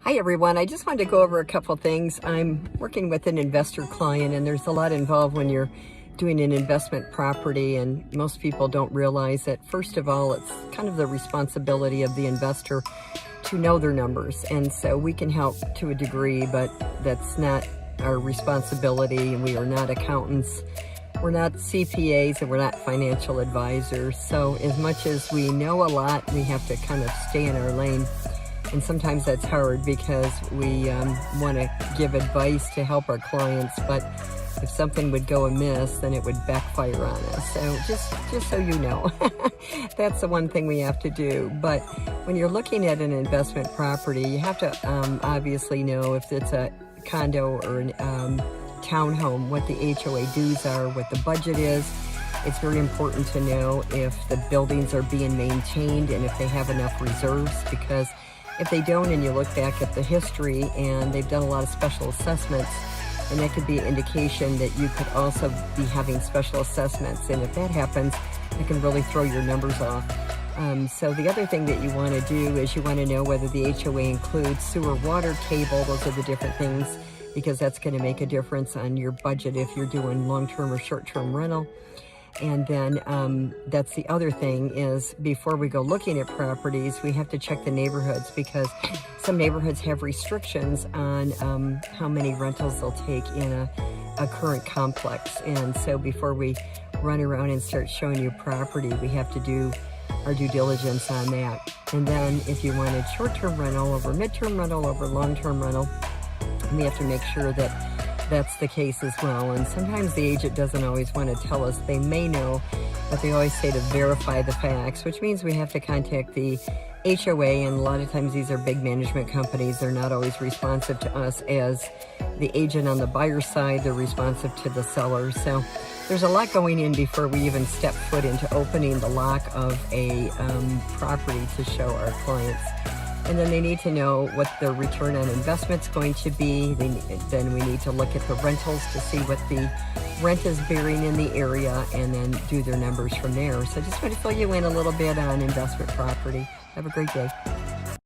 Hi everyone, I just wanted to go over a couple things. I'm working with an investor client, and there's a lot involved when you're doing an investment property, and most people don't realize that first of all it's kind of the responsibility of the investor to know their numbers, and so we can help to a degree, but that's not our responsibility. We are not accountants, we're not CPAs, and we're not financial advisors. So as much as we know a lot, we have to kind of stay in our lane. And sometimes that's hard because we want to give advice to help our clients, but if something would go amiss, then it would backfire on us. So just so you know, that's the one thing we have to do. But when you're looking at an investment property, you have to obviously know if it's a condo or a townhome, what the HOA dues are, what the budget is. It's very important to know if the buildings are being maintained and if they have enough reserves, because if they don't, and you look back at the history and they've done a lot of special assessments, and that could be an indication that you could also be having special assessments. And if that happens, it can really throw your numbers off. So the other thing that you want to do is you want to know whether the HOA includes sewer, water, cable. Those are the different things, because that's going to make a difference on your budget if you're doing long-term or short-term rental. And then that's the other thing, is before we go looking at properties, we have to check the neighborhoods, because some neighborhoods have restrictions on how many rentals they'll take in a current complex. And so before we run around and start showing you property, we have to do our due diligence on that. And then if you wanted short-term rental over mid-term rental over long-term rental, we have to make sure that that's the case as well. And sometimes the agent doesn't always want to tell us. They may know, but they always say to verify the facts, which means we have to contact the HOA, and a lot of times these are big management companies. They're not always responsive to us as the agent on the buyer's side. They're responsive to the seller. So there's a lot going in before we even step foot into opening the lock of a property to show our clients. And then they need to know what the return on investment's going to be. Then we need to look at the rentals to see what the rent is bearing in the area, and then do their numbers from there. So just want to fill you in a little bit on investment property. Have a great day.